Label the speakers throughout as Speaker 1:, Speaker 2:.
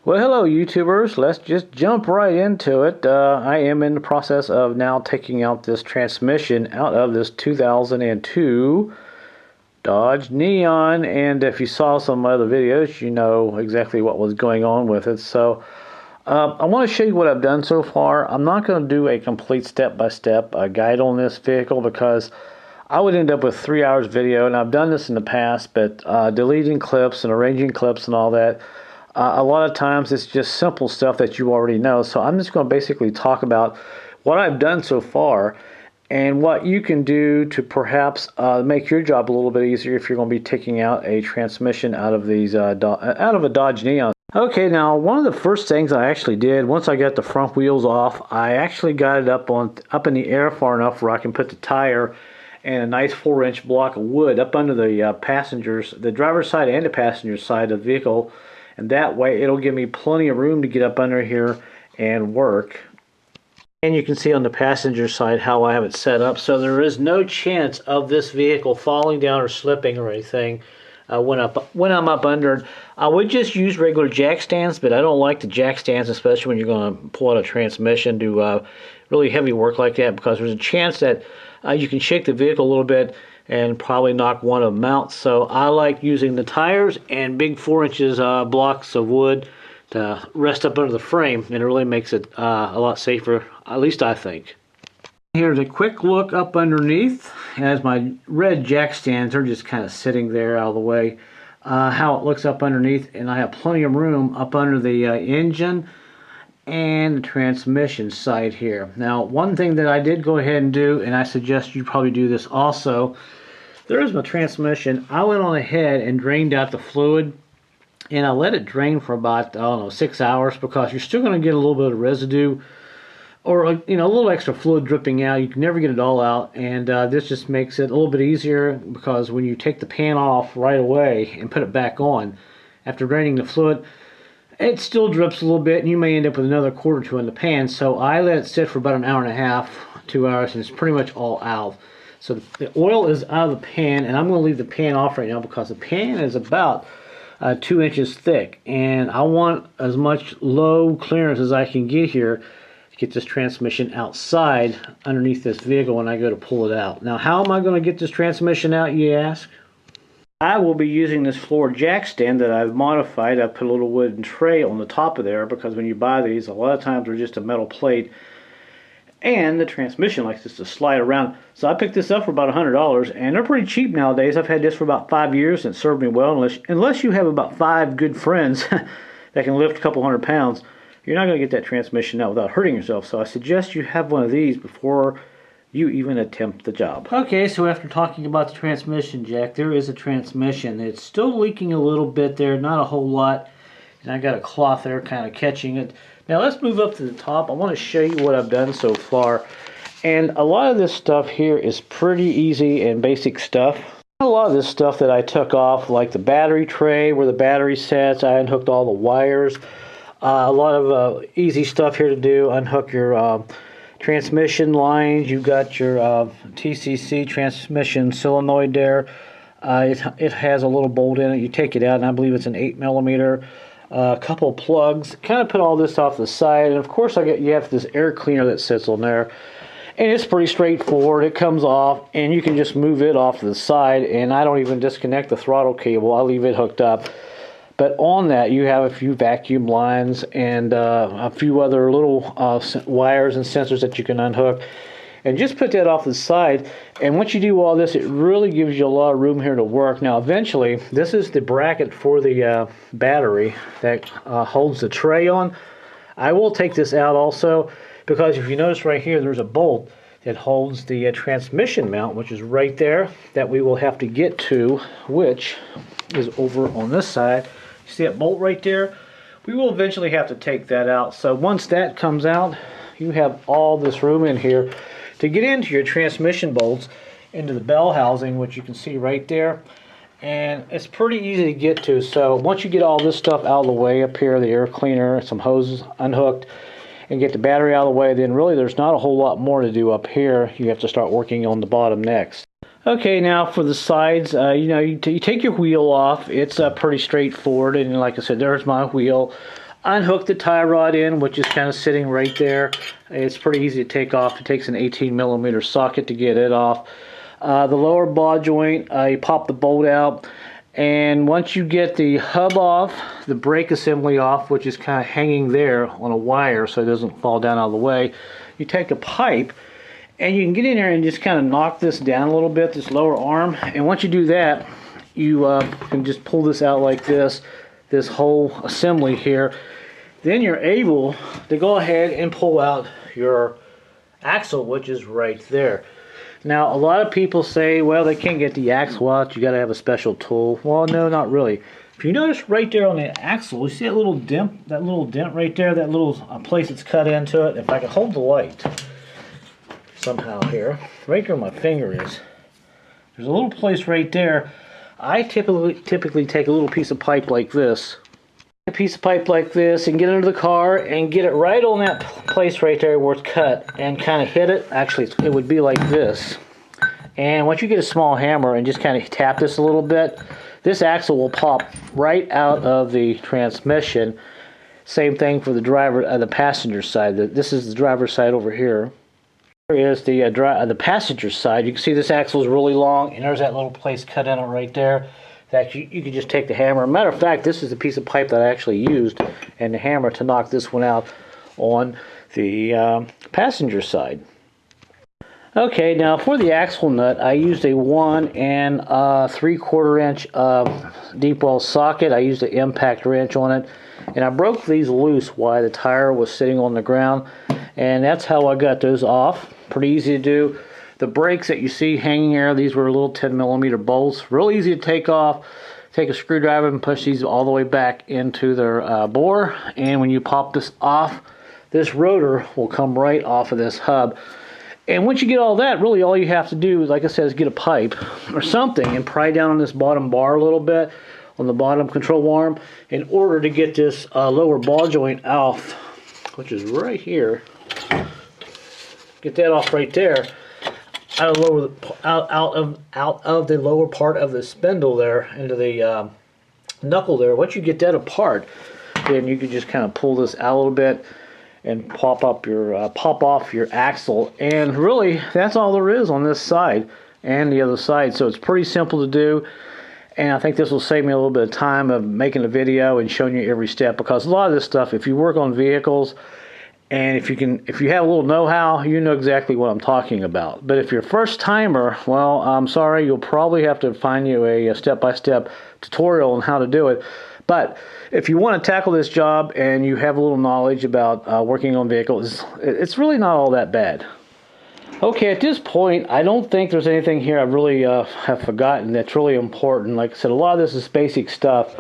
Speaker 1: Well, hello YouTubers. Let's just jump right into it. I am in the process of now taking out this transmission out of this 2002 Dodge Neon, and if you saw some other videos, you know exactly what was going on with it. So I want to show you what I've done so far. I'm not going to do a complete step-by-step guide on this vehicle because I would end up with 3 hours video, and I've done this in the past, but deleting clips and arranging clips and all that, a lot of times it's just simple stuff that you already know. So I'm just going to basically talk about what I've done so far and what you can do to perhaps make your job a little bit easier if you're going to be taking out a transmission out of these out of a Dodge Neon. Okay, now one of the first things I actually did once I got the front wheels off, I actually got it up in the air far enough where I can put the tire and a nice 4-inch block of wood up under the driver's side and the passenger side of the vehicle, and that way it'll give me plenty of room to get up under here and work. And you can see on the passenger side how I have it set up, so there is no chance of this vehicle falling down or slipping or anything when I'm up under it. I would just use regular jack stands, but I don't like the jack stands, especially when you're going to pull out a transmission, do really heavy work like that, because there's a chance that you can shake the vehicle a little bit and probably knock one of them out. So I like using the tires and big 4-inch blocks of wood to rest up under the frame, and it really makes it a lot safer, at least I think. Here's a quick look up underneath as my red jack stands are just kind of sitting there out of the way. How it looks up underneath, and I have plenty of room up under the engine and the transmission side here. Now, one thing that I did go ahead and do, and I suggest you probably do this also, there's my transmission. I went on ahead and drained out the fluid, and I let it drain for about, I don't know, 6 hours, because you're still going to get a little bit of residue or a little extra fluid dripping out. You can never get it all out, and this just makes it a little bit easier, because when you take the pan off right away and put it back on after draining the fluid, it still drips a little bit, and you may end up with another quart or two in the pan. So I let it sit for about an hour and a half, 2 hours, and it's pretty much all out. So the oil is out of the pan, and I'm going to leave the pan off right now because the pan is about 2 inches thick, and I want as much low clearance as I can get here to get this transmission outside underneath this vehicle when I go to pull it out. Now, how am I going to get this transmission out, you ask? I will be using this floor jack stand that I've modified. I put a little wooden tray on the top of there, because when you buy these, a lot of times they're just a metal plate, and the transmission likes just to slide around. So I picked this up for about $100, and they're pretty cheap nowadays. I've had this for about 5 years, and it served me well. Unless you have about 5 good friends that can lift a couple hundred pounds, you're not going to get that transmission out without hurting yourself. So I suggest you have one of these before you even attempt the job. Okay, so after talking about the transmission jack, there is a transmission. It's still leaking a little bit there, not a whole lot, and I got a cloth there kind of catching it. Now let's move up to the top. I want to show you what I've done so far, and a lot of this stuff here is pretty easy and basic stuff. A lot of this stuff that I took off, like the battery tray where the battery sets, I unhooked all the wires. A lot of easy stuff here to do. Unhook your transmission lines. You've got your TCC transmission solenoid there. It has a little bolt in it. You take it out, and I believe it's an 8mm. A couple plugs. Kind of put all this off the side, and of course you have this air cleaner that sits on there, and it's pretty straightforward. It comes off, and you can just move it off to the side, and I don't even disconnect the throttle cable. I leave it hooked up. But on that, you have a few vacuum lines and a few other little wires and sensors that you can unhook. And just put that off the side. And once you do all this, it really gives you a lot of room here to work. Now, eventually, this is the bracket for the battery that holds the tray on. I will take this out also, because if you notice right here, there's a bolt that holds the transmission mount, which is right there, that we will have to get to, which is over on this side. You see that bolt right there? We will eventually have to take that out. So once that comes out, you have all this room in here to get into your transmission bolts, into the bell housing, which you can see right there. And it's pretty easy to get to. So once you get all this stuff out of the way up here, the air cleaner, some hoses unhooked, and get the battery out of the way, then really there's not a whole lot more to do up here. You have to start working on the bottom next. Okay, now for the sides, you take your wheel off. It's pretty straightforward, and like I said, there's my wheel. unhook the tie rod in, which is kind of sitting right there. It's pretty easy to take off. It takes an 18mm socket to get it off. The lower ball joint, you pop the bolt out, and once you get the hub off, the brake assembly off, which is kind of hanging there on a wire so it doesn't fall down out of the way, you take a pipe and you can get in there and just kind of knock this down a little bit, this lower arm, and once you do that, you can just pull this out like this whole assembly here. Then you're able to go ahead and pull out your axle, which is right there. Now, a lot of people say, well, they can't get the axle out, you got to have a special tool. Well, no, not really. If you notice right there on the axle, you see that little dent right there, that little place that's cut into it. If I can hold the light somehow here, right where my finger is, there's a little place right there. I typically take a little piece of pipe like this, and get under the car and get it right on that place right there where it's cut and kind of hit it. Actually, it would be like this. And once you get a small hammer and just kind of tap this a little bit, this axle will pop right out of the transmission. Same thing for the passenger side. This is the driver's side over here. Here is the passenger side. You can see this axle is really long, and there's that little place cut in it right there. That you can just take the hammer. Matter of fact, this is the piece of pipe that I actually used and the hammer to knock this one out on the passenger side. Okay, now for the axle nut, I used a 1 3/4 inch deep well socket. I used an impact wrench on it, and I broke these loose while the tire was sitting on the ground, and that's how I got those off. Pretty easy to do. The brakes that you see hanging here, these were little 10mm bolts. Real easy to take off. Take a screwdriver and push these all the way back into their bore, and when you pop this off, this rotor will come right off of this hub. And once you get all that, really all you have to do, like I said, is get a pipe or something and pry down on this bottom bar a little bit, on the bottom control arm, in order to get this lower ball joint off, which is right here. Get that off right there. Out of the lower part of the spindle there into the knuckle there. Once you get that apart, then you can just kind of pull this out a little bit and pop off your axle, and really that's all there is on this side and the other side. So it's pretty simple to do, and I think this will save me a little bit of time of making a video and showing you every step, because a lot of this stuff, if you work on vehicles, and if you have a little know-how, you know exactly what I'm talking about. But if you're a first-timer, well, I'm sorry, you'll probably have to find you a step-by-step tutorial on how to do it. But if you want to tackle this job and you have a little knowledge about working on vehicles, it's really not all that bad. Okay, at this point, I don't think there's anything here I really have forgotten that's really important. Like I said, a lot of this is basic stuff.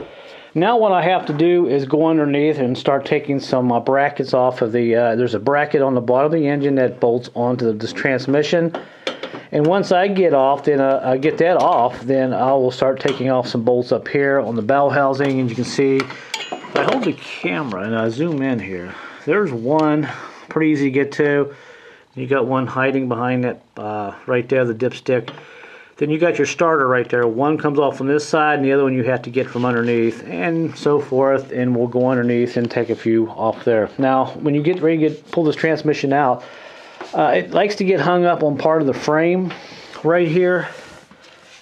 Speaker 1: Now what I have to do is go underneath and start taking some brackets off of the, there's a bracket on the bottom of the engine that bolts onto this transmission. And once I get off, then I get that off, then I will start taking off some bolts up here on the bell housing. And you can see, if I hold the camera and I zoom in here, there's one, pretty easy to get to. You got one hiding behind that right there, the dipstick. Then you got your starter right there. One comes off on this side, and the other one you have to get from underneath, and so forth. And we'll go underneath and take a few off there. Now, when you get ready to pull this transmission out, it likes to get hung up on part of the frame right here,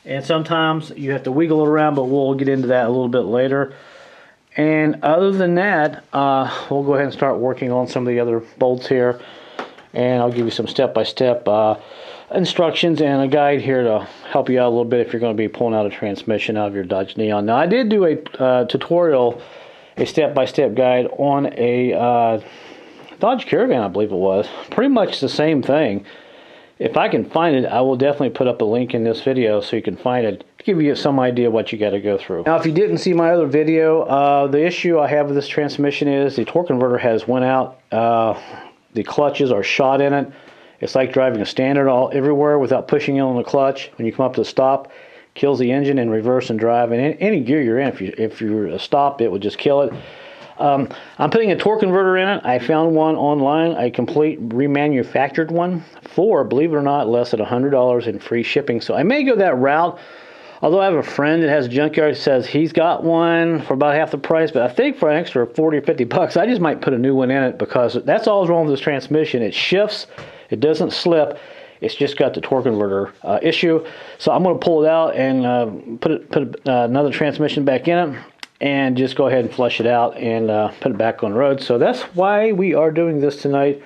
Speaker 1: and sometimes you have to wiggle it around, but we'll get into that a little bit later. And other than that, we'll go ahead and start working on some of the other bolts here, and I'll give you some step-by-step instructions and a guide here to help you out a little bit if you're going to be pulling out a transmission out of your Dodge Neon. Now, I did do a tutorial, a step-by-step guide on a Dodge Caravan, I believe it was. Pretty much the same thing. If I can find it, I will definitely put up a link in this video so you can find it to give you some idea what you got to go through. Now, if you didn't see my other video, the issue I have with this transmission is the torque converter has went out. The clutches are shot in it. It's like driving a standard everywhere without pushing in on the clutch. When you come up to a stop, kills the engine in reverse and drive. And any gear you're in, if you're stopped, it will just kill it. I'm putting a torque converter in it. I found one online, a complete remanufactured one for, believe it or not, less than $100 in free shipping. So I may go that route. Although I have a friend that has a junkyard, says he's got one for about half the price, but I think for an extra 40 or 50 bucks, I just might put a new one in it, because that's all wrong with this transmission. It shifts, it doesn't slip, it's just got the torque converter issue. So I'm going to pull it out and put another transmission back in it, and just go ahead and flush it out and put it back on the road. So that's why we are doing this tonight.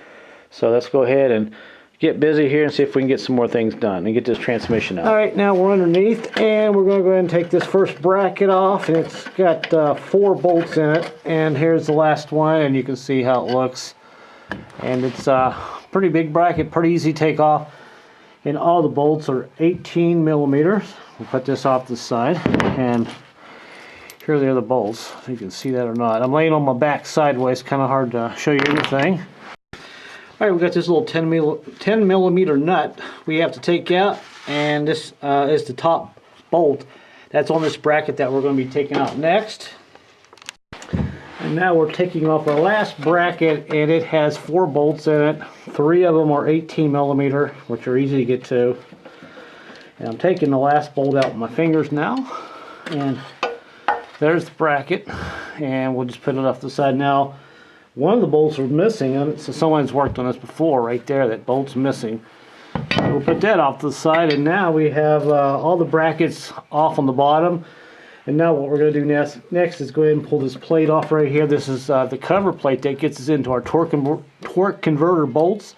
Speaker 1: So let's go ahead and get busy here and see if we can get some more things done and get this transmission out. All right, now we're underneath, and we're going to go ahead and take this first bracket off, and it's got 4 bolts in it, and here's the last one, and you can see how it looks. And it's a pretty big bracket, pretty easy to take off, and all the bolts are 18 millimeters. We'll put this off the side, and here are the bolts, if you can see that or not. I'm laying on my back sideways, kind of hard to show you everything. Alright, we got this little 10 millimeter nut we have to take out, and this is the top bolt that's on this bracket that we're going to be taking out next. And now we're taking off our last bracket, and it has 4 bolts in it. 3 of them are 18 millimeter, which are easy to get to. And I'm taking the last bolt out with my fingers now, and there's the bracket, and we'll just put it off the side now. One of the bolts are missing, and so someone's worked on this before right there. That bolt's missing. We'll put that off to the side, and now we have all the brackets off on the bottom. And now what we're going to do next is go ahead and pull this plate off right here. This is the cover plate that gets us into our torque converter bolts.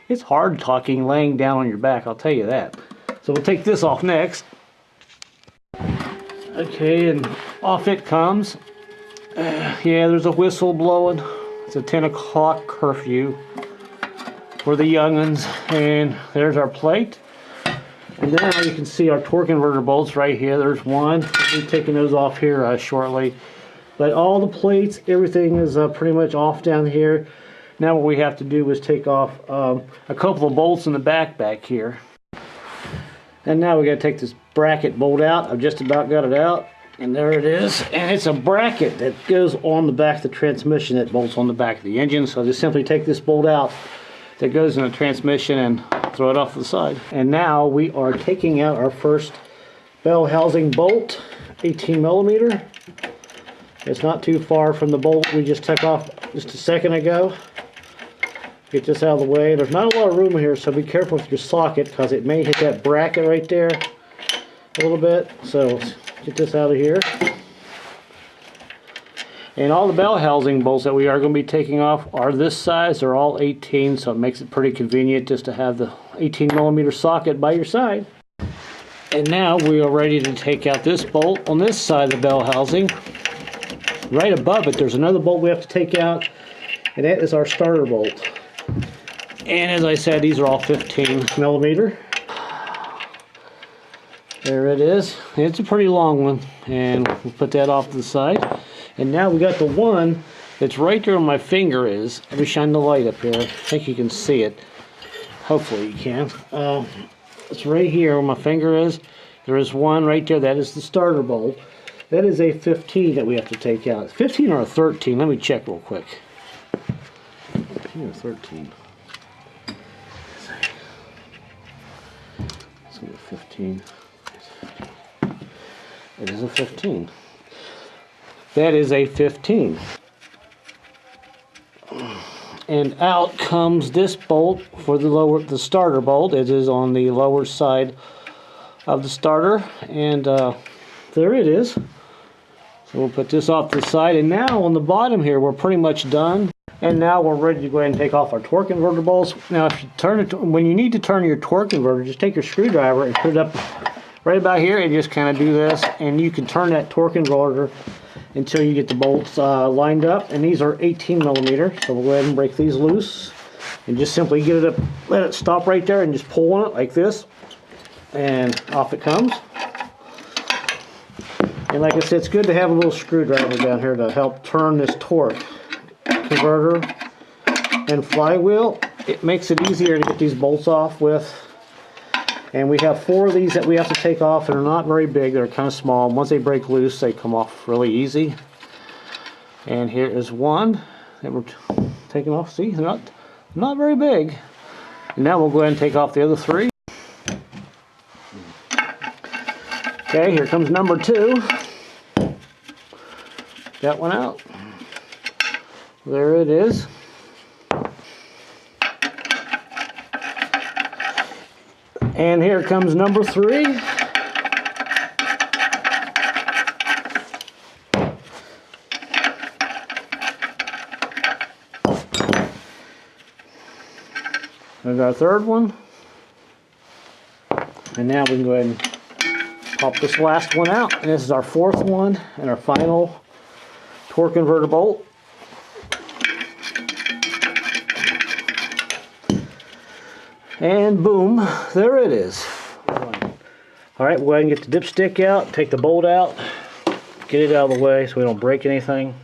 Speaker 1: It's hard talking laying down on your back, I'll tell you that. So we'll take this off next. Okay, and off it comes. Yeah, there's a whistle blowing. It's a 10 o'clock curfew for the young'uns. And there's our plate. And now you can see our torque converter bolts right here. There's one. We'll be taking those off here shortly. But all the plates, everything is pretty much off down here. Now what we have to do is take off a couple of bolts in the back here. And now we got to take this bracket bolt out. I've just about got it out. And there it is. And it's a bracket that goes on the back of the transmission that bolts on the back of the engine. So just simply take this bolt out that goes in the transmission and throw it off to the side. And now we are taking out our first bell housing bolt, 18 millimeter. It's not too far from the bolt we just took off just a second ago. Get this out of the way. There's not a lot of room here, so be careful with your socket because it may hit that bracket right there a little bit. So get this out of here. And all the bell housing bolts that we are going to be taking off are this size. They're all 18, so it makes it pretty convenient just to have the 18 millimeter socket by your side. And now we are ready to take out this bolt on this side of the bell housing. Right above it, there's another bolt we have to take out, and that is our starter bolt. And as I said, these are all 15 millimeter. There it is. It's a pretty long one, and we'll put that off to the side. And now we got the one that's right there where my finger is. Let me shine the light up here. I think you can see it. Hopefully you can. It's right here where my finger is. There is one right there. That is the starter bolt. That is a 15 that we have to take out. 15 or a 13? Let me check real quick. 15 or 13? It's going to be 15. It is a 15. That is a 15. And out comes this bolt for the starter bolt. It is on the lower side of the starter, and there it is. So we'll put this off to the side, and now on the bottom here we're pretty much done. And now we're ready to go ahead and take off our torque converter bolts. Now if you turn it, when you need to turn your torque converter, just take your screwdriver and put it up right about here and just kind of do this, and you can turn that torque converter until you get the bolts lined up. And these are 18 millimeter, so we'll go ahead and break these loose and just simply get it up, let it stop right there and just pull on it like this, and off it comes. And like I said, it's good to have a little screwdriver down here to help turn this torque converter and flywheel. It makes it easier to get these bolts off with. And we have 4 of these that we have to take off, and they're not very big, they're kind of small. Once they break loose, they come off really easy. And here is one that we're taking off. See, they're not very big. And now we'll go ahead and take off the other 3. Okay, here comes number 2. That one out. There it is. And here comes number 3. There's our 3rd one. And now we can go ahead and pop this last one out. And this is our 4th one and our final torque converter bolt. And boom, there it is. Alright, we'll go ahead and get the dipstick out, take the bolt out, get it out of the way so we don't break anything.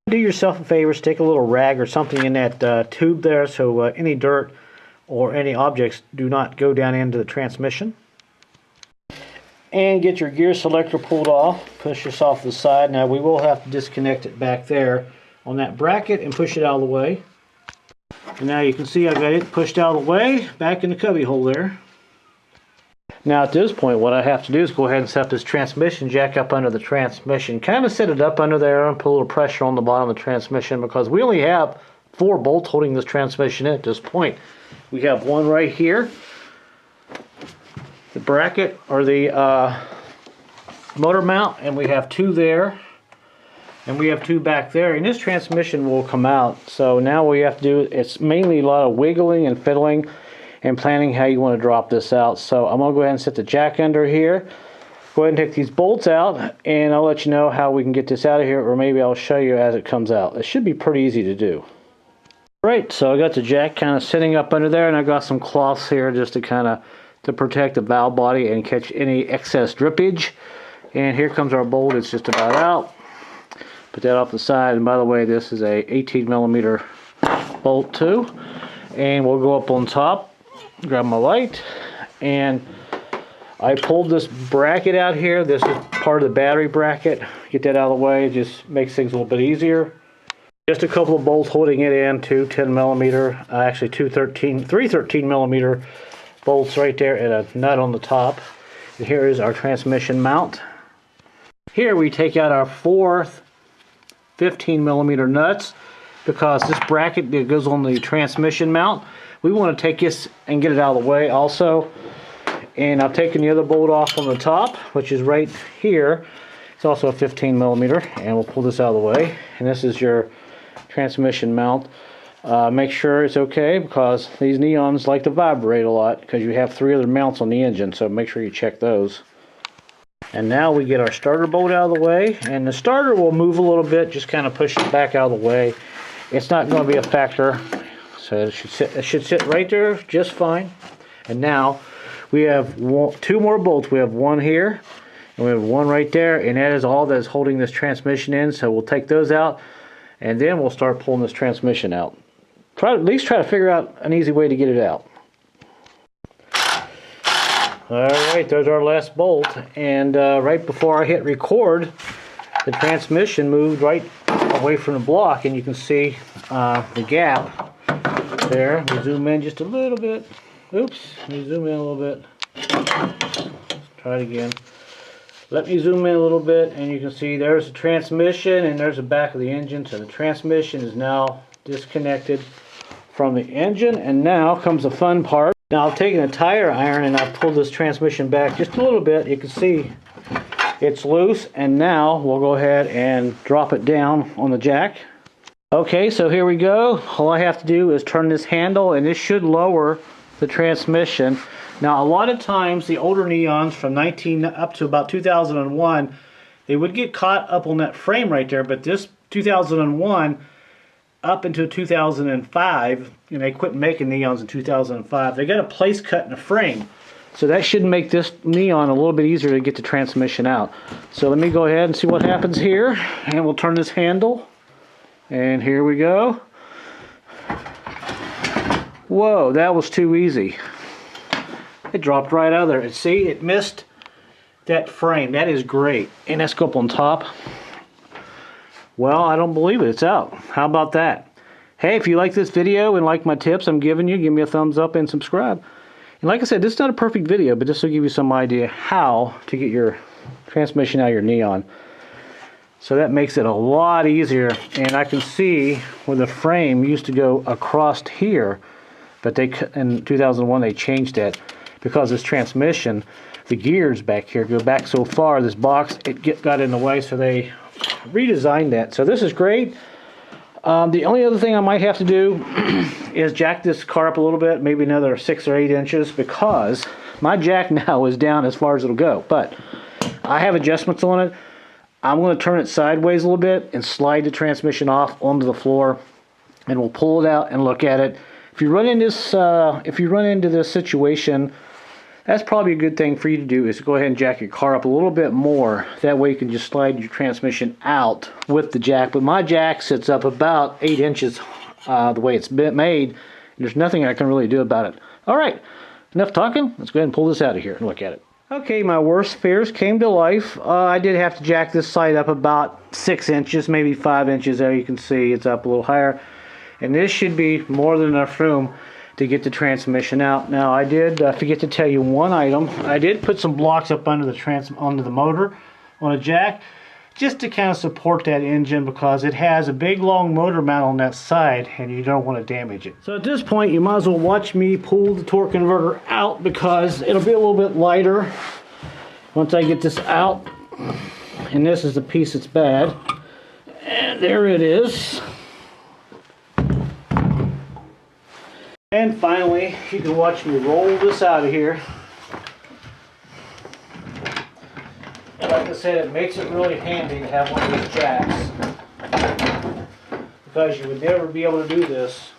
Speaker 1: Do yourself a favor, stick a little rag or something in that tube there so any dirt or any objects do not go down into the transmission. And get your gear selector pulled off, push this off to the side. Now we will have to disconnect it back there on that bracket and push it out of the way. And now you can see I've got it pushed out of the way, back in the cubby hole there. Now at this point what I have to do is go ahead and set this transmission jack up under the transmission. Kind of set it up under there and put a little pressure on the bottom of the transmission because we only have 4 bolts holding this transmission in at this point. We have one right here, the bracket or the motor mount, and we have 2 there. And we have 2 back there, and this transmission will come out. So now what you have to do, it's mainly a lot of wiggling and fiddling and planning how you want to drop this out. So I'm going to go ahead and set the jack under here. Go ahead and take these bolts out, and I'll let you know how we can get this out of here, or maybe I'll show you as it comes out. It should be pretty easy to do. Right, so I got the jack kind of sitting up under there, and I got some cloths here just to kind of protect the valve body and catch any excess drippage. And here comes our bolt. It's just about out. Put that off the side, and by the way, this is a 18mm bolt too. And we'll go up on top, grab my light, and I pulled this bracket out here. This is part of the battery bracket. Get that out of the way, it just makes things a little bit easier. Just a couple of bolts holding it in, 2 10mm, actually 3 13mm bolts right there, and a nut on the top. And here is our transmission mount. Here we take out our 4 15mm nuts because this bracket that goes on the transmission mount, we want to take this and get it out of the way also. And I've taken the other bolt off on the top, which is right here. It's also a 15mm, and we'll pull this out of the way. And this is your transmission mount. Make sure it's okay because these neons like to vibrate a lot because you have 3 other mounts on the engine, so make sure you check those. And now we get our starter bolt out of the way, and the starter will move a little bit, just kind of push it back out of the way. It's not going to be a factor, so it should sit right there just fine. And now we have 2 more bolts. We have one here, and we have one right there, and that is all that's holding this transmission in. So we'll take those out, and then we'll start pulling this transmission out. At least try to figure out an easy way to get it out. Alright, there's our last bolt, and right before I hit record, the transmission moved right away from the block, and you can see the gap there. We zoom in just a little bit. Oops, let me zoom in a little bit. Try it again. Let me zoom in a little bit, and you can see there's the transmission, and there's the back of the engine. So the transmission is now disconnected from the engine, and now comes the fun part. Now I've taken a tire iron and I've pulled this transmission back just a little bit. You can see it's loose, and now we'll go ahead and drop it down on the jack. Okay, so here we go. All I have to do is turn this handle, and this should lower the transmission. Now a lot of times the older neons from 19 up to about 2001, they would get caught up on that frame right there, but this 2001 up until 2005, and they quit making neons in 2005. They got a place cut in the frame, so that should make this neon a little bit easier to get the transmission out. So let me go ahead and see what happens here, and we'll turn this handle, and here we go. Whoa, that was too easy. It dropped right out of there. See, it missed that frame. That is great. And let's go up on top. Well, I don't believe it. It's out. How about that? Hey, if you like this video and like my tips I'm giving you, give me a thumbs up and subscribe. And like I said, this is not a perfect video, but this will give you some idea how to get your transmission out of your Neon. So that makes it a lot easier. And I can see where the frame used to go across here, but in 2001 they changed that because this transmission, the gears back here go back so far, this box, it got in the way, so they redesigned that. So this is great. The only other thing I might have to do is jack this car up a little bit, maybe another 6 or 8 inches, because my jack now is down as far as it'll go. But I have adjustments on it. I'm going to turn it sideways a little bit and slide the transmission off onto the floor, and we'll pull it out and look at it. If you run into this situation, that's probably a good thing for you to do, is to go ahead and jack your car up a little bit more. That way you can just slide your transmission out with the jack. But my jack sits up about 8 inches the way it's been made. And there's nothing I can really do about it. All right, enough talking. Let's go ahead and pull this out of here and look at it. Okay, my worst fears came to life. I did have to jack this side up about 6 inches, maybe 5 inches. There you can see it's up a little higher. And this should be more than enough room to get the transmission out. Now, I did forget to tell you one item. I did put some blocks up under the motor on a jack, just to kind of support that engine, because it has a big long motor mount on that side and you don't want to damage it. So at this point, you might as well watch me pull the torque converter out, because it'll be a little bit lighter once I get this out. And this is the piece that's bad. And there it is. And finally, you can watch me roll this out of here. And like I said, it makes it really handy to have one of these jacks, because you would never be able to do this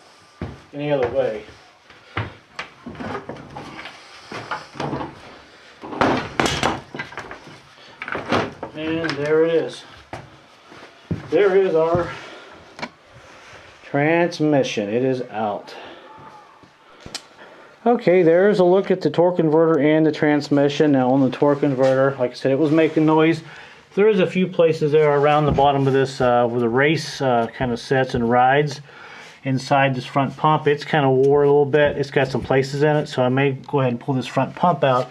Speaker 1: any other way. And there it is. There is our transmission. It is out. Okay, there's a look at the torque converter and the transmission. Now on the torque converter, like I said, it was making noise. There is a few places there around the bottom of this where the race kind of sets and rides inside this front pump. It's kind of wore a little bit. It's got some places in it, so I may go ahead and pull this front pump out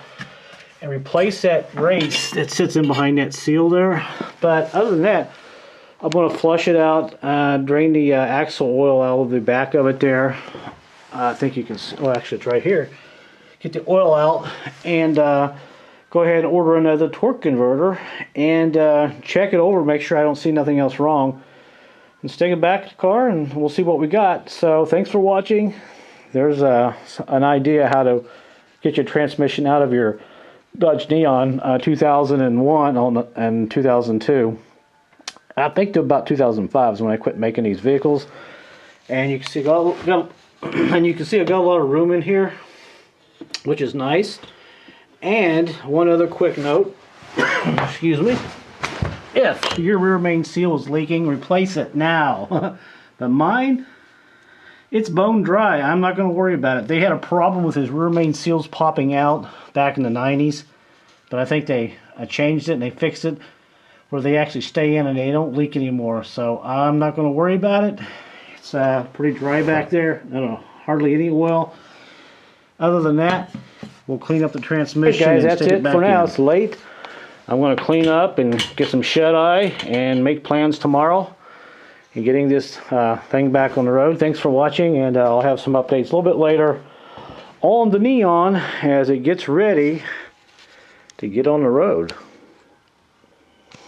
Speaker 1: and replace that race that sits in behind that seal there. But other than that, I'm going to flush it out, drain the axle oil out of the back of it there. I think you can, well, actually it's right here. Get the oil out and go ahead and order another torque converter and check it over, make sure I don't see nothing else wrong, and stick it back in the car and we'll see what we got. So thanks for watching. There's an idea how to get your transmission out of your Dodge Neon 2001 and 2002. I think to about 2005 is when I quit making these vehicles. And you can see I've got a lot of room in here, which is nice. And one other quick note, excuse me, if your rear main seal is leaking, replace it now. But mine, it's bone dry. I'm not going to worry about it. They had a problem with his rear main seals popping out back in the 90s, but I think they changed it and they fixed it where they actually stay in and they don't leak anymore. So I'm not going to worry about it. It's pretty dry back there. I don't know, hardly any oil. Other than that, we'll clean up the transmission. Hey guys, that's it for now. It's late. I'm going to clean up and get some shut-eye and make plans tomorrow and getting this thing back on the road. Thanks for watching, and I'll have some updates a little bit later on the Neon as it gets ready to get on the road.